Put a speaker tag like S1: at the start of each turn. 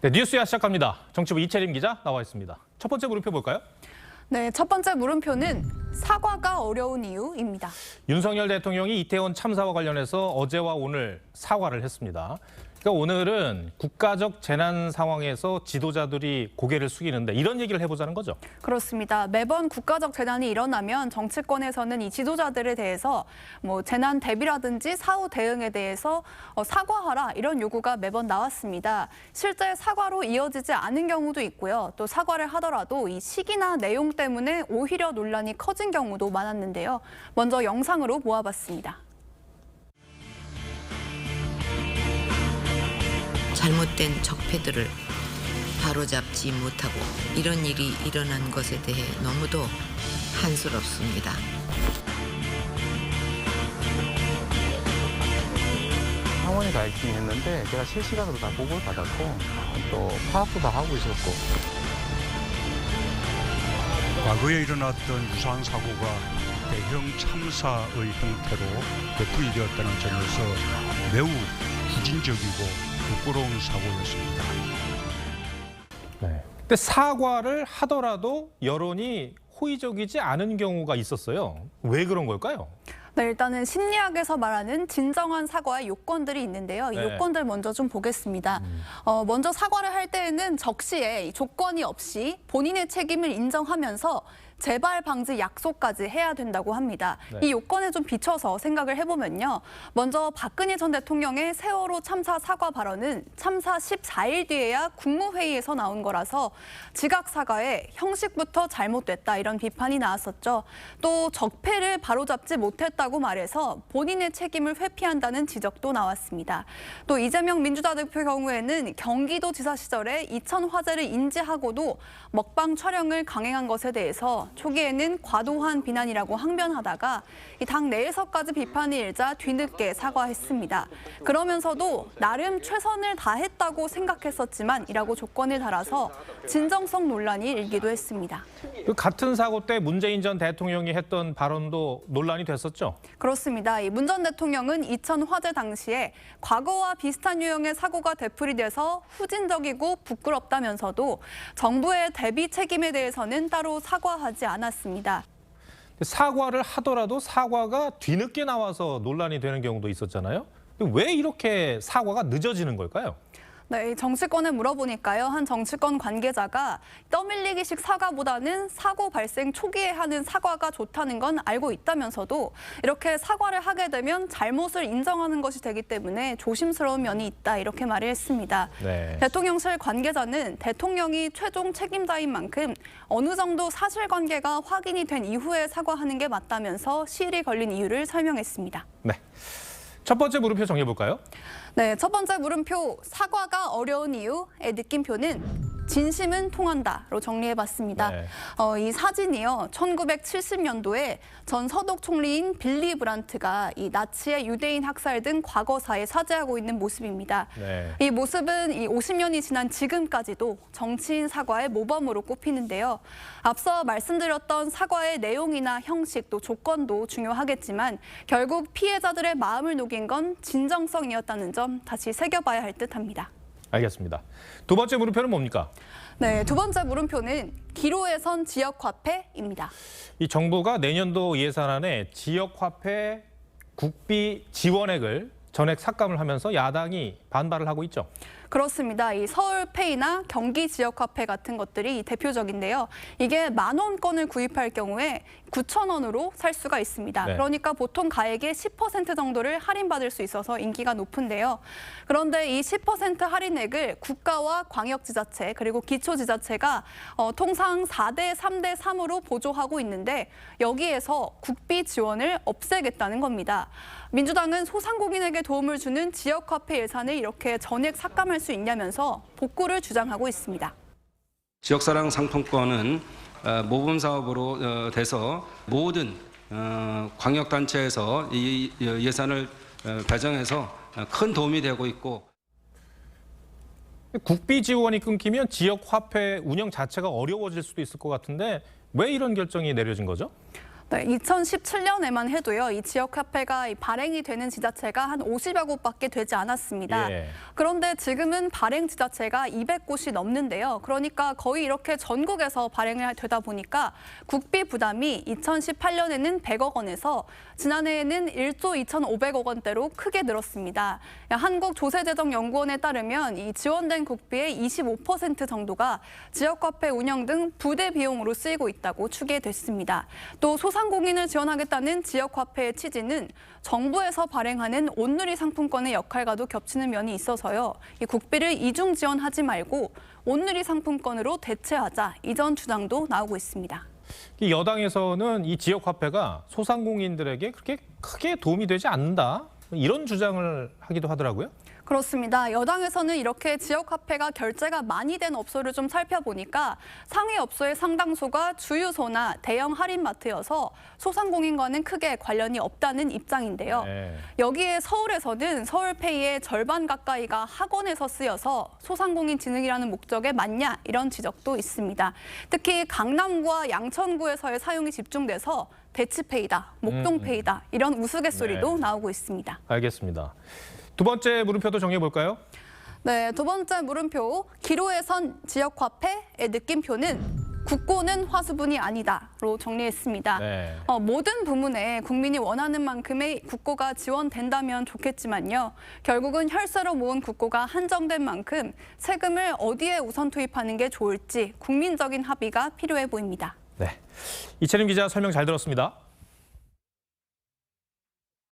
S1: 네, 뉴스야 시작합니다. 정치부 이채림 기자 나와 있습니다. 첫 번째 물음표 볼까요?
S2: 네, 첫 번째 물음표는 사과가 어려운 이유입니다.
S1: 윤석열 대통령이 이태원 참사와 관련해서 어제와 오늘 사과를 했습니다. 그러니까 오늘은 국가적 재난 상황에서 지도자들이 고개를 숙이는데 이런 얘기를 해보자는 거죠.
S2: 그렇습니다. 매번 국가적 재난이 일어나면 정치권에서는 이 지도자들에 대해서 재난 대비라든지 사후 대응에 대해서 사과하라 이런 요구가 매번 나왔습니다. 실제 사과로 이어지지 않은 경우도 있고요. 또 사과를 하더라도 이 시기나 내용 때문에 오히려 논란이 커진 경우도 많았는데요. 먼저 영상으로 모아봤습니다.
S3: 잘못된 적폐들을 바로잡지 못하고 이런 일이 일어난 것에 대해 너무도 한스럽습니다.
S4: 상황이 다 있긴 했는데 제가 실시간으로 다 보고를 받았고 또 파악도 다 하고 있었고.
S5: 과거에 일어났던 유사한 사고가 대형 참사의 형태로 되풀이되었다는 점에서 매우 후진적이고 부끄러운 사고였습니다.
S1: 네. 근데 사과를 하더라도 여론이 호의적이지 않은 경우가 있었어요. 왜 그런 걸까요?
S2: 네, 일단은 심리학에서 말하는 진정한 사과의 요건들이 있는데요. 이
S1: 네.
S2: 요건들 먼저 좀 보겠습니다. 먼저 사과를 할 때에는 적시에 조건이 없이 본인의 책임을 인정하면서 재발 방지 약속까지 해야 된다고 합니다.
S1: 네.
S2: 이 요건에 좀 비춰서 생각을 해보면요. 먼저 박근혜 전 대통령의 세월호 참사 사과 발언은 참사 14일 뒤에야 국무회의에서 나온 거라서 지각 사과에 형식부터 잘못됐다 이런 비판이 나왔었죠. 또 적폐를 바로잡지 못했다고 말해서 본인의 책임을 회피한다는 지적도 나왔습니다. 또 이재명 민주당 대표 경우에는 경기도지사 시절에 이천 화재를 인지하고도 먹방 촬영을 강행한 것에 대해서 초기에는 과도한 비난이라고 항변하다가 이 당 내에서까지 비판이 일자 뒤늦게 사과했습니다. 그러면서도 나름 최선을 다했다고 생각했었지만 이라고 조건을 달아서 진정성 논란이 일기도 했습니다.
S1: 그 같은 사고 때 문재인 전 대통령이 했던 발언도 논란이 됐었죠.
S2: 그렇습니다. 이 문 전 대통령은 이천 화재 당시에 과거와 비슷한 유형의 사고가 되풀이돼서 후진적이고 부끄럽다면서도 정부의 대비 책임에 대해서는 따로 사과하지 않았습니다.
S1: 사과를 하더라도 사과가 뒤늦게 나와서 논란이 되는 경우도 있었잖아요. 왜 이렇게 사과가 늦어지는 걸까요?
S2: 네, 정치권에 물어보니까요. 한 정치권 관계자가 떠밀리기식 사과보다는 사고 발생 초기에 하는 사과가 좋다는 건 알고 있다면서도 이렇게 사과를 하게 되면 잘못을 인정하는 것이 되기 때문에 조심스러운 면이 있다 이렇게 말을 했습니다.
S1: 네.
S2: 대통령실 관계자는 대통령이 최종 책임자인 만큼 어느 정도 사실관계가 확인이 된 이후에 사과하는 게 맞다면서 시일이 걸린 이유를 설명했습니다.
S1: 네. 첫 번째 물음표 정해볼까요?
S2: 네, 첫 번째 물음표 사과가 어려운 이유의 느낌표는 진심은 통한다로 정리해봤습니다.
S1: 네.
S2: 이 사진이요, 1970년도에 전 서독 총리인 빌리 브란트가 이 나치의 유대인 학살 등 과거사에 사죄하고 있는 모습입니다.
S1: 네.
S2: 이 모습은 이 50년이 지난 지금까지도 정치인 사과의 모범으로 꼽히는데요. 앞서 말씀드렸던 사과의 내용이나 형식 또 조건도 중요하겠지만 결국 피해자들의 마음을 녹인 건 진정성이었다는 점 다시 새겨봐야 할 듯합니다.
S1: 알겠습니다. 두 번째 물음표는 뭡니까?
S2: 네, 두 번째 물음표는 기로에 선 지역화폐입니다.
S1: 이 정부가 내년도 예산안에 지역화폐 국비 지원액을 전액 삭감을 하면서 야당이 반발을 하고 있죠.
S2: 그렇습니다. 이 서울페이나 경기 지역화폐 같은 것들이 대표적인데요. 이게 10,000원권을 구입할 경우에 9,000원으로 살 수가 있습니다.
S1: 네.
S2: 그러니까 보통 가액의 10% 정도를 할인받을 수 있어서 인기가 높은데요. 그런데 이 10% 할인액을 국가와 광역지자체 그리고 기초지자체가 통상 4대 3대 3으로 보조하고 있는데 여기에서 국비 지원을 없애겠다는 겁니다. 민주당은 소상공인에게 도움을 주는 지역화폐 예산을 이렇게 전액 삭감할 수 있냐면서 복구를 주장하고 있습니다.
S6: 지역사랑 상품권은 모범 사업으로 돼서 모든 광역단체에서 이 예산을 배정해서 큰 도움이 되고 있고
S1: 국비 지원이 끊기면 지역화폐 운영 자체가 어려워질 수도 있을 것 같은데 왜 이런 결정이 내려진 거죠?
S2: 네, 2017년에만 해도요, 이 지역화폐가 발행이 되는 지자체가 한 50여 곳밖에 되지 않았습니다.
S1: 예.
S2: 그런데 지금은 발행 지자체가 200곳이 넘는데요. 그러니까 거의 이렇게 전국에서 발행이 되다 보니까 국비 부담이 2018년에는 100억 원에서 지난해에는 1조 2,500억 원대로 크게 늘었습니다. 한국조세재정연구원에 따르면 이 지원된 국비의 25% 정도가 지역화폐 운영 등 부대 비용으로 쓰이고 있다고 추계됐습니다. 또 소상공인을 지원하겠다는 지역화폐의 취지는 정부에서 발행하는 온누리 상품권의 역할과도 겹치는 면이 있어서요. 이 국비를 이중 지원하지 말고 온누리 상품권으로 대체하자, 이전 주장도 나오고 있습니다.
S1: 이 여당에서는 이 지역화폐가 소상공인들에게 그렇게 크게 도움이 되지 않는다, 이런 주장을 하기도 하더라고요.
S2: 그렇습니다. 여당에서는 이렇게 지역화폐가 결제가 많이 된 업소를 좀 살펴보니까 상위 업소의 상당수가 주유소나 대형 할인마트여서 소상공인과는 크게 관련이 없다는 입장인데요.
S1: 네.
S2: 여기에 서울에서는 서울페이의 절반 가까이가 학원에서 쓰여서 소상공인 진흥이라는 목적에 맞냐, 이런 지적도 있습니다. 특히 강남구와 양천구에서의 사용이 집중돼서 대치페이다, 목동페이다, 이런 우스갯소리도
S1: 네.
S2: 나오고 있습니다.
S1: 알겠습니다. 두 번째 물음표도 정리해 볼까요?
S2: 네, 두 번째 물음표, 기로에 선 지역화폐의 느낌표는 국고는 화수분이 아니다로 정리했습니다.
S1: 네.
S2: 모든 부문에 국민이 원하는 만큼의 국고가 지원된다면 좋겠지만요. 결국은 혈세로 모은 국고가 한정된 만큼 세금을 어디에 우선 투입하는 게 좋을지 국민적인 합의가 필요해 보입니다.
S1: 네. 이채림 기자 설명 잘 들었습니다.